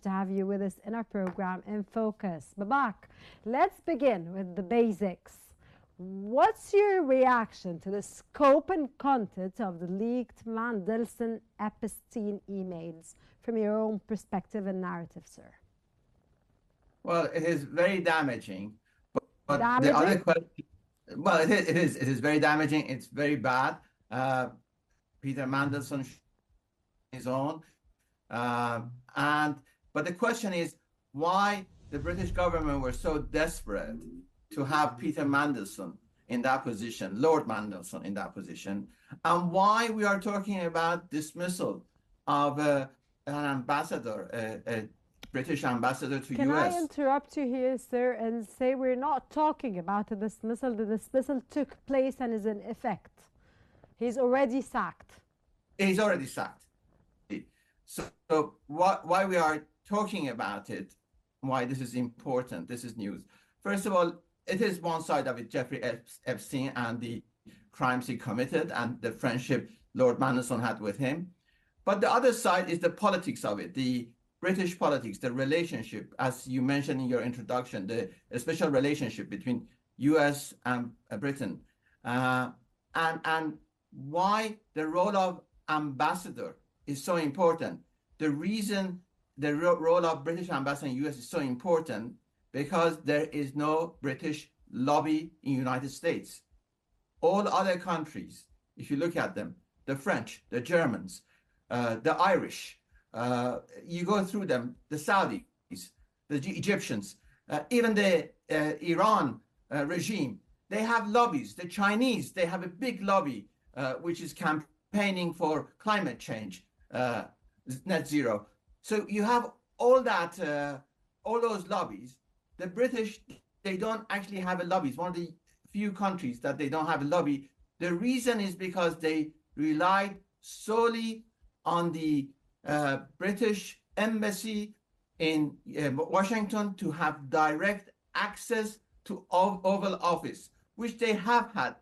to have you with us in our program In Focus. Babak, let's begin with the basics. What's your reaction to the scope and content of the leaked Mandelson-Epstein emails from your own perspective and narrative, sir? Well, it is very damaging. But damaging? The other question, well, it is very damaging. It's very bad. Peter Mandelson his own. But the question is why the British government were so desperate to have Peter Mandelson in that position, Lord Mandelson in that position, and why we are talking about dismissal of an ambassador, a British ambassador to Can US. I interrupt you here, sir, and say we're not talking about a dismissal. The dismissal took place and is in effect. He's already sacked. He's already sacked. So why we are talking about it, why this is important, this is news. First of all, it is one side of it, Jeffrey Epstein and the crimes he committed and the friendship Lord Mandelson had with him. But the other side is the politics of it, the British politics, the relationship, as you mentioned in your introduction, the special relationship between US and Britain, and why the role of ambassador is so important. The reason the role of British ambassador in US is so important because there is no British lobby in the United States. All other countries, if you look at them, the French, the Germans, the Irish, you go through them, the Saudis, the Egyptians, even the Iran regime, they have lobbies. The Chinese, they have a big lobby, which is campaigning for climate change, net zero. So you have all that, all those lobbies. The British, they don't actually have a lobby. It's one of the few countries that they don't have a lobby. The reason is because they relied solely on the British embassy in Washington to have direct access to Oval Office, which they have had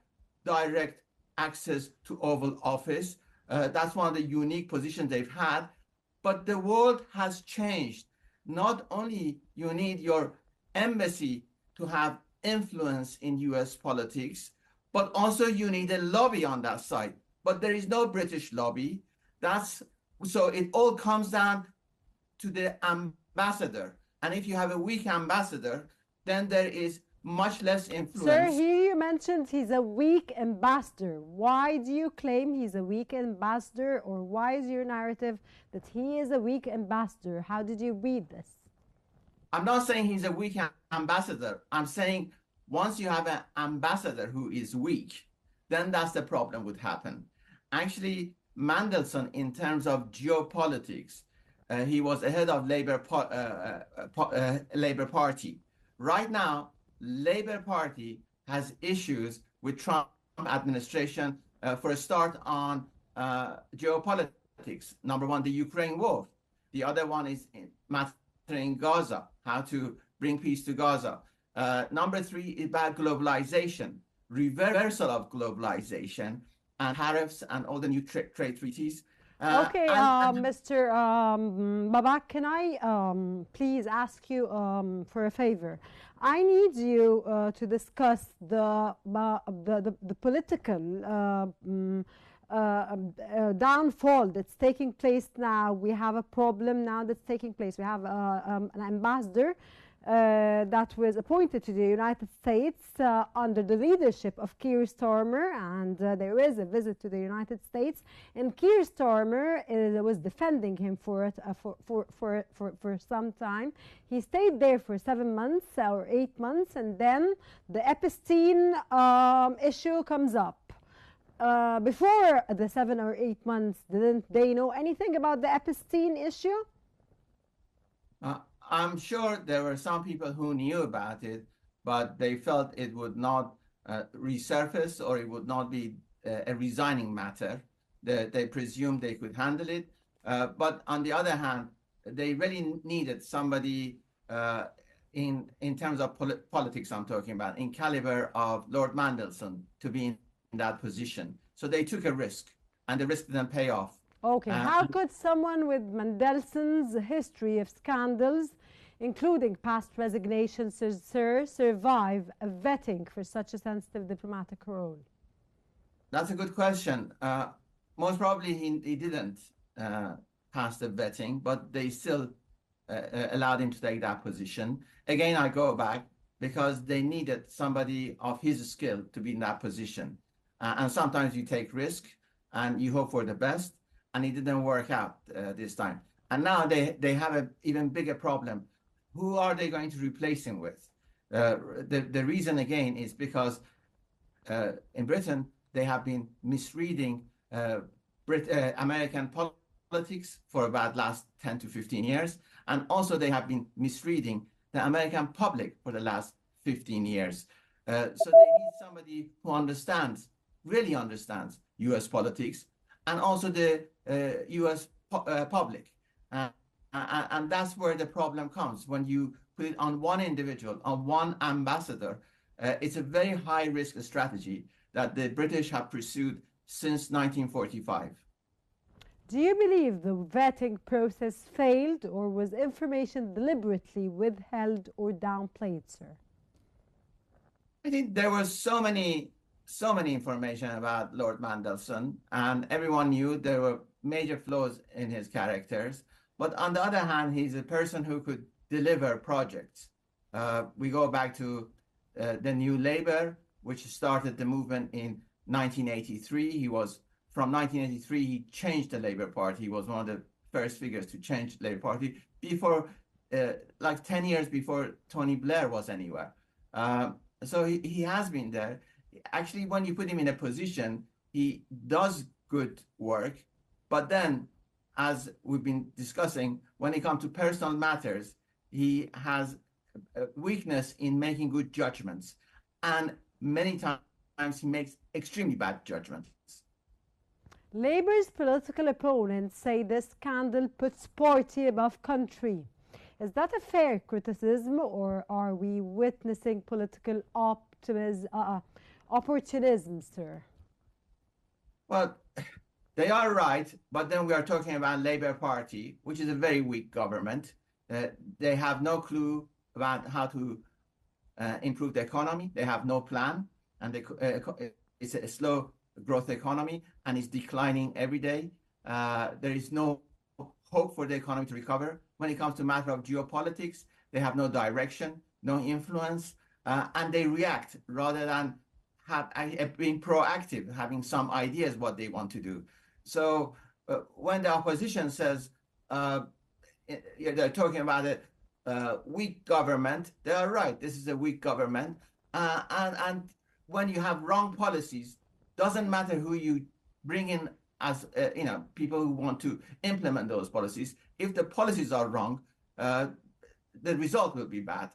direct access to Oval Office. That's one of the unique positions they've had. But the world has changed. Not only you need your embassy to have influence in US politics, but also you need a lobby on that side. But there is no British lobby. So it all comes down to the ambassador. And if you have a weak ambassador, then there is much less influence. Sir, here you mentioned he's a weak ambassador. Why do you claim he's a weak ambassador, or why is your narrative that he is a weak ambassador? How did you read this? I'm not saying he's a weak ambassador. I'm saying once you have an ambassador who is weak, then that's the problem would happen. Actually, Mandelson, in terms of geopolitics, he was ahead of Labour Party. Right now, Labour Party has issues with Trump administration. For a start on geopolitics, number one, the Ukraine war. The other one is matter in Gaza, how to bring peace to Gaza. Number three is about globalization, reversal of globalization, and tariffs and all the new trade treaties. Okay, Mr. Babak, can I please ask you for a favor? I need you to discuss the political downfall that's taking place now. We have a problem now that's taking place. We have an ambassador that was appointed to the United States under the leadership of Kier Starmer, and there is a visit to the United States, and Kier Starmer was defending him for some time. He stayed there for 7 months or 8 months, and then the Epstein issue comes up. Before the 7 or 8 months, didn't they know anything about the Epstein issue? I'm sure there were some people who knew about it, but they felt it would not resurface, or it would not be a resigning matter. They presumed they could handle it. But on the other hand, they really needed somebody in terms of politics I'm talking about, in caliber of Lord Mandelson to be in that position. So they took a risk, and the risk didn't pay off. Okay, how could someone with Mandelson's history of scandals, including past resignations, sir, survive a vetting for such a sensitive diplomatic role? That's a good question. Most probably he didn't pass the vetting, but they still allowed him to take that position. Again, I go back because they needed somebody of his skill to be in that position. And sometimes you take risk and you hope for the best, and it didn't work out this time. And now they have an even bigger problem. Who are they going to replace him with? The reason, again, is because in Britain, they have been misreading American politics for about last 10 to 15 years. And also they have been misreading the American public for the last 15 years. So they need somebody who understands, really understands US politics and also the US public. And that's where the problem comes. When you put it on one individual, on one ambassador, it's a very high risk strategy that the British have pursued since 1945. Do you believe the vetting process failed, or was information deliberately withheld or downplayed, sir? I think there was so many information about Lord Mandelson, and everyone knew there were major flaws in his characters. But on the other hand, he's a person who could deliver projects. We go back to the New Labour, which started the movement in 1983. From 1983, he changed the Labour Party. He was one of the first figures to change the Labour Party before, like 10 years before Tony Blair was anywhere. So he has been there. Actually, when you put him in a position, he does good work. But then, as we've been discussing, when it comes to personal matters, he has a weakness in making good judgments. And many times he makes extremely bad judgments. Labour's political opponents say this scandal puts party above country. Is that a fair criticism, or are we witnessing political opportunism, sir? Well, they are right, but then we are talking about Labour Party, which is a very weak government. They have no clue about how to improve the economy. They have no plan, and it's a slow growth economy, and it's declining every day. There is no hope for the economy to recover. When it comes to matter of geopolitics, they have no direction, no influence, and they react rather than being proactive, having some ideas what they want to do. So when the opposition says they're talking about a weak government, they are right. This is a weak government, and when you have wrong policies, doesn't matter who you bring in as people who want to implement those policies. If the policies are wrong, the result will be bad.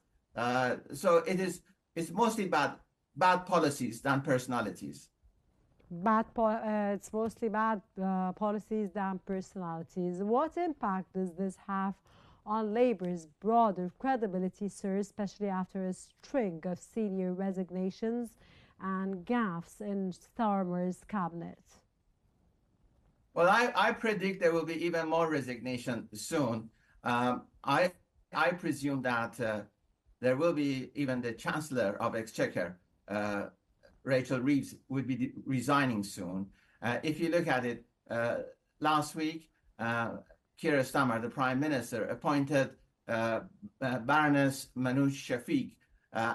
So it's mostly bad policies than personalities. It's mostly bad policies than personalities. What impact does this have on Labour's broader credibility, sir, especially after a string of senior resignations and gaffes in Starmer's cabinet? Well, I predict there will be even more resignation soon. I presume that there will be even the Chancellor of Exchequer, Rachel Reeves, would be resigning soon. If you look at it, last week, Kier Starmer, the Prime Minister, appointed Baroness Manouche Shafik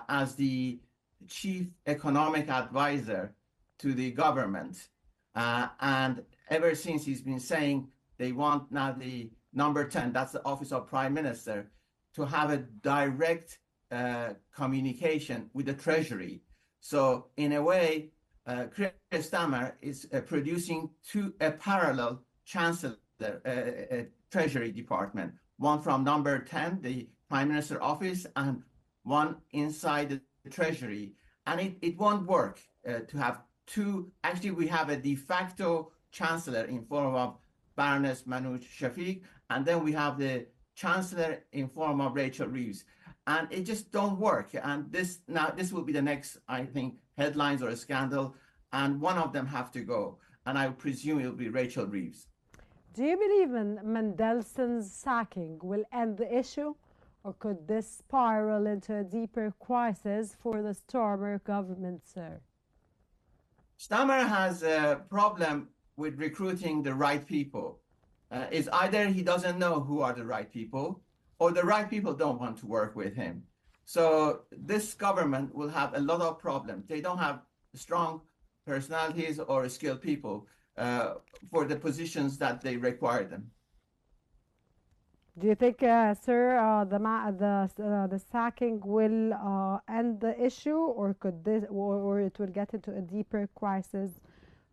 as the Chief Economic Advisor to the government. And ever since, he's been saying they want now the number 10, that's the Office of Prime Minister, to have a direct communication with the Treasury. So in a way, Kier Starmer is producing a parallel Chancellor Treasury Department, one from number 10, the Prime Minister office, and one inside the Treasury. And it won't work to have two. Actually, we have a de facto Chancellor in form of Baroness Manouche Shafik, and then we have the Chancellor in form of Rachel Reeves. And it just don't work. And this will be the next, I think, headlines or a scandal, and one of them have to go. And I presume it'll be Rachel Reeves. Do you believe Mandelson's sacking will end the issue, or could this spiral into a deeper crisis for the Starmer government, sir? Starmer has a problem with recruiting the right people. It's either he doesn't know who are the right people, or the right people don't want to work with him. So this government will have a lot of problems. They don't have strong personalities or skilled people for the positions that they require them. Do you think, sir, the sacking will end the issue, or could this, or it will get into a deeper crisis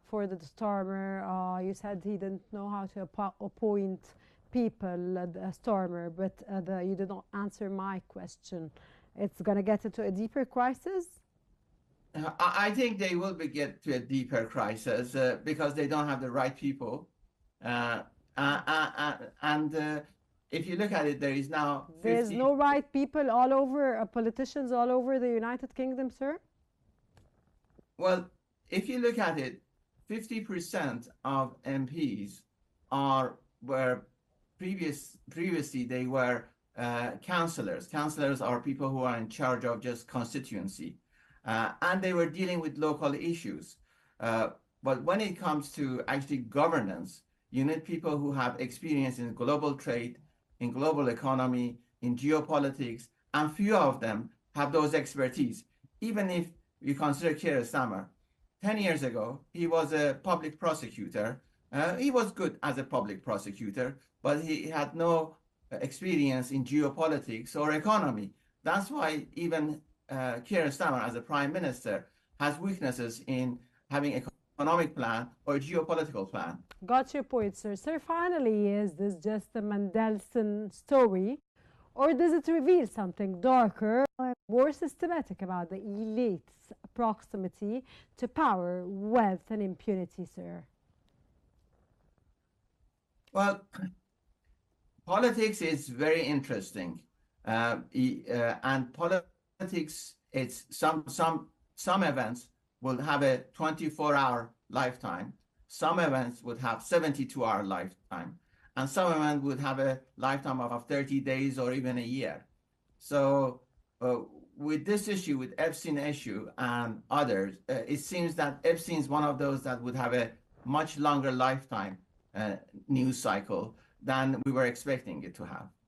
for the Starmer? You said he didn't know how to appoint people, Starmer, but you did not answer my question. It's going to get into a deeper crisis? I think they will get to a deeper crisis because they don't have the right people. If you look at it, there is now... There's no right people all over, politicians all over the United Kingdom, sir? Well, if you look at it, 50% of MPs were previously they were councillors. Councillors are people who are in charge of just constituency. And they were dealing with local issues. But when it comes to actually governance, you need people who have experience in global trade, in global economy, in geopolitics, and few of them have those expertise. Even if you consider Kier Starmer, 10 years ago, he was a public prosecutor. He was good as a public prosecutor, but he had no experience in geopolitics or economy. That's why even Kier Starmer as a prime minister has weaknesses in having economic plan or a geopolitical plan. Got your point, sir. Sir, finally, is this just a Mandelson story, or does it reveal something darker or more systematic about the elite's proximity to power, wealth, and impunity, sir? Well, politics is very interesting, and politics, it's some events will have a 24-hour lifetime. Some events would have 72-hour lifetime, and some events would have a lifetime of 30 days or even a year. So with this issue, with Epstein issue and others, it seems that Epstein is one of those that would have a much longer lifetime news cycle than we were expecting it to have.